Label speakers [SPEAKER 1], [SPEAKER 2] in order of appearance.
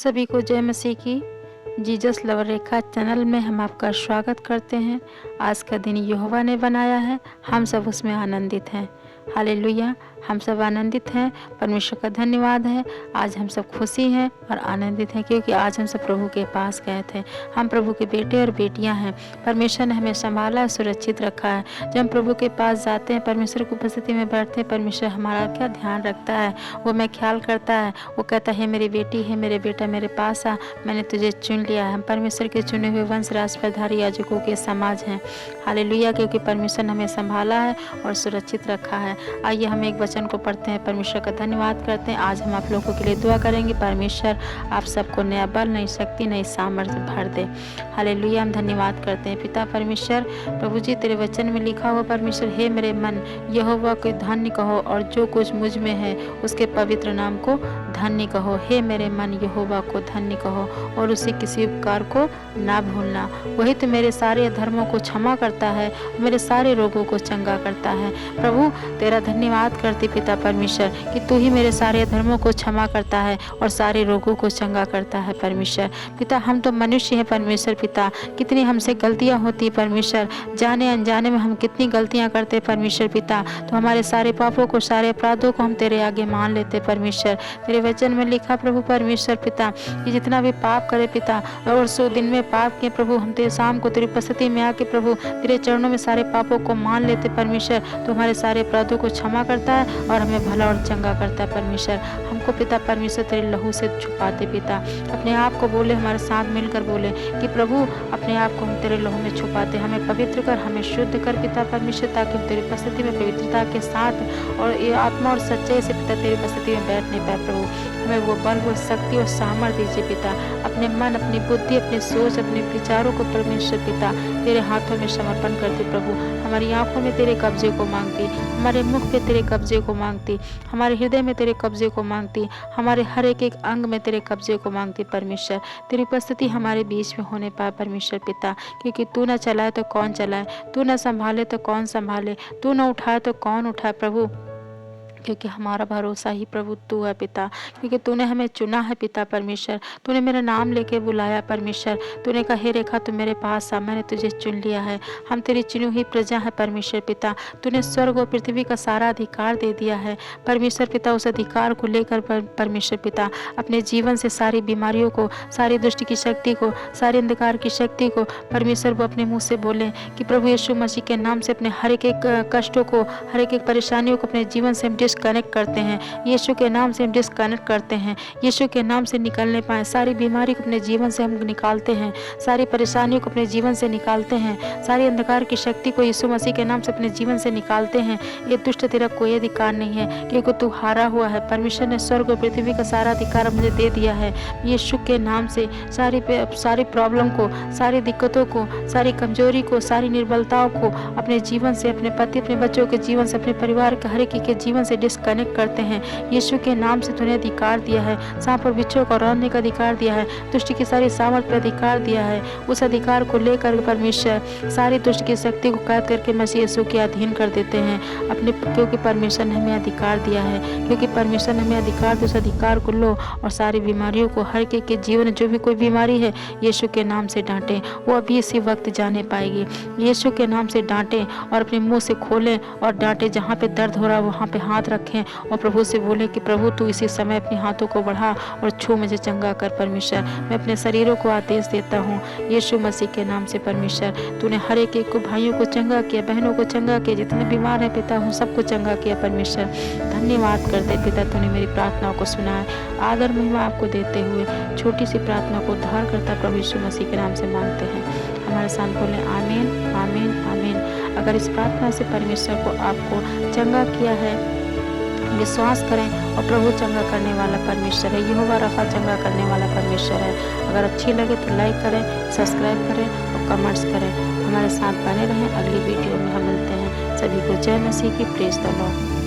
[SPEAKER 1] सभी को जय मसीह की। जीसस लवर रेखा चैनल में हम आपका स्वागत करते हैं। आज का दिन यहोवा ने बनाया है, हम सब उसमें आनंदित हैं। हालेलुया, हम सब आनंदित हैं। परमेश्वर का धन्यवाद है। आज हम सब खुशी हैं और आनंदित हैं, क्योंकि आज हम सब प्रभु के पास गए थे। हम प्रभु के बेटे और बेटियां हैं। परमेश्वर ने हमें संभाला, सुरक्षित रखा है। जब हम प्रभु के पास जाते हैं, परमेश्वर की उपस्थिति में बैठते हैं, परमेश्वर हमारा क्या ध्यान रखता है, वो मैं ख्याल करता है। वो कहता है, मेरी बेटी है, मेरे बेटा मेरे पास आ, मैंने तुझे चुन लिया है। हम परमेश्वर के चुने हुए वंश राजप्रधारी याजकों के समाज हैं। हालेलुया, क्योंकि परमेश्वर ने हमें संभाला है और सुरक्षित रखा है। आइए हम एक वचन को पढ़ते हैं, परमेश्वर का धन्यवाद करते हैं। आज हम आप लोगों के लिए दुआ करेंगे। परमेश्वर आप सबको नया बल, नई शक्ति, नई सामर्थ्य भर दे। हालेलुया, हम धन्यवाद करते हैं पिता परमेश्वर। प्रभु जी, तेरे वचन में लिखा हुआ परमेश्वर, हे मेरे मन यहोवा को धन्य कहो और जो कुछ मुझ में है उसके पवित्र नाम को धन्य कहो। हे मेरे मन यहोवा को धन्य कहो और उसे किसी उपकार को ना भूलना। वही तो मेरे सारे धर्मों को क्षमा करता है, मेरे सारे रोगों को चंगा करता है। प्रभु तेरा धन्यवाद करती पिता परमेश्वर कि तू ही मेरे सारे धर्मों को क्षमा करता है और सारे रोगों को चंगा करता है। परमेश्वर पिता, हम तो मनुष्य हैं परमेश्वर पिता, कितनी हमसे गलतियां होती परमेश्वर, जाने अनजाने में हम कितनी गलतियां करते परमेश्वर पिता। तो हमारे सारे पापों को, सारे अपराधों को हम तेरे आगे मान लेते परमेश्वर। तेरे वचन में लिखा प्रभु परमेश्वर पिता कि जितना भी पाप करे पिता और 100 दिन में पाप किए प्रभु, हम तेरे शाम को तेरी उपस्थिति में आके प्रभु तेरे चरणों में सारे पापों को मान लेते परमेश्वर। तो हमारे सारे अपराधों को क्षमा करता है और हमें भला और चंगा करता है परमेश्वर। हमको पिता परमेश्वर तेरे लहू से छुपाते पिता, अपने आप को बोले, हमारे साथ मिलकर बोले कि प्रभु अपने आप को हम तेरे लहू में छुपाते, हमें पवित्र कर, हमें शुद्ध कर पिता परमेश्वर, ताकि हम तेरी उपस्थिति में पवित्रता के साथ और ये आत्मा और सच्चाई से पिता तेरी उपस्थिति में बैठने पाए। प्रभु हमें वो बल, वो शक्ति और सामर्थ्य दीजिए पिता। अपने मन, अपनी बुद्धि, अपनी सोच, अपने विचारों को परमेश्वर पिता तेरे हाथों में समर्पण करते प्रभु। हमारी आंखों में तेरे कब्जे को मांगती, हमारे मुख पे तेरे कब्जे को मांगती, हमारे हृदय में तेरे कब्जे को मांगती, हमारे हर एक एक अंग में तेरे कब्जे को मांगती परमेश्वर। तेरी उपस्थिति हमारे बीच में होने पाए परमेश्वर पिता, क्योंकि तू न चलाए तो कौन चलाए, तू न संभाले तो कौन संभाले, तू न उठाए तो कौन उठाए प्रभु, क्योंकि हमारा भरोसा ही प्रभु तू है पिता। क्योंकि तूने हमें चुना है पिता परमेश्वर, तूने मेरा नाम लेके बुलाया परमेश्वर। तूने कहा, हे रेखा तू मेरे पास आ, मैंने तुझे चुन लिया है। हम तेरी चुनी हुई प्रजा है परमेश्वर पिता। तूने स्वर्ग और पृथ्वी का सारा अधिकार दे दिया है परमेश्वर पिता। उस अधिकार को लेकर परमेश्वर पिता अपने जीवन से सारी बीमारियों को, सारी दुष्ट की शक्ति को, सारी अंधकार की शक्ति को परमेश्वर वो अपने मुँह से बोले कि प्रभु यीशु मसीह के नाम से अपने हर एक एक कष्टों को, हर एक एक परेशानियों को अपने जीवन से हम डिस्कनेक्ट करते हैं। यीशु के नाम से हम डिस्कनेक्ट करते हैं। यीशु के नाम से निकलने पाए, सारी बीमारी को अपने जीवन से हम निकालते हैं, सारी परेशानियों को अपने जीवन से निकालते हैं, सारी अंधकार की शक्ति को यीशु मसीह के नाम से अपने जीवन से निकालते हैं। ये दुष्ट तेरा कोई अधिकार नहीं है, क्योंकि तू हारा हुआ है। परमेश्वर ने स्वर्ग और पृथ्वी का सारा अधिकार मुझे दे दिया है। यीशु के नाम से सारी प्रॉब्लम को, सारी दिक्कतों को, सारी कमजोरी को, सारी निर्बलताओं को अपने जीवन से, अपने पति, अपने बच्चों के जीवन से, अपने परिवार के हर एक के जीवन से डिस्कनेक्ट करते हैं। यीशु के नाम से तूने अधिकार दिया है, सांप और बिच्छू को रौंदने का अधिकार दिया है, दुष्ट की सारी सामर्थ पर अधिकार दिया है। उस अधिकार को लेकर परमेश्वर सारी दुष्ट की शक्ति को कैद करके मसीह यीशु के अधीन कर देते हैं अपने, क्योंकि परमेश्वर ने हमें अधिकार दिया है। क्योंकि परमेश्वर ने हमें अधिकार दिया, उस अधिकार को लो और सारी बीमारियों को, हर एक के जीवन में जो भी कोई बीमारी है यीशु के नाम से डांटें, वो अभी इसी वक्त जाने पाएगी। यीशु के नाम से डांटें और अपने मुँह से खोलें और डांटें। जहाँ पे दर्द हो रहा है वहाँ पे हाथ रखें और प्रभु से बोले कि प्रभु तू इसी समय अपने हाथों को बढ़ा और छू मुझे चंगा कर परमेश्वर। मैं अपने शरीरों को आदेश देता हूँ यीशु मसीह के नाम से परमेश्वर। तूने हर एक को, भाइयों को चंगा किया, बहनों को चंगा किया, जितने बीमार हैं पिता हूँ सबको चंगा किया परमेश्वर। धन्यवाद करते पिता, तूने मेरी प्रार्थनाओं को सुना है। आदर महिमा आपको देते हुए छोटी सी प्रार्थना को उद्धार करता प्रभु यीशु मसीह के नाम से मांगते हैं। हमारे साथ बोले आमीन आमीन आमीन। अगर इस प्रार्थना से परमेश्वर को आपको चंगा किया है, विश्वास करें और प्रभु चंगा करने वाला परमेश्वर है। यहोवा रफा चंगा करने वाला परमेश्वर है। अगर अच्छी लगे तो लाइक करें, सब्सक्राइब करें और कमेंट्स करें। हमारे साथ बने रहें। अगली वीडियो में हम मिलते हैं। सभी को जय मसीह की, प्रेज द लॉर्ड।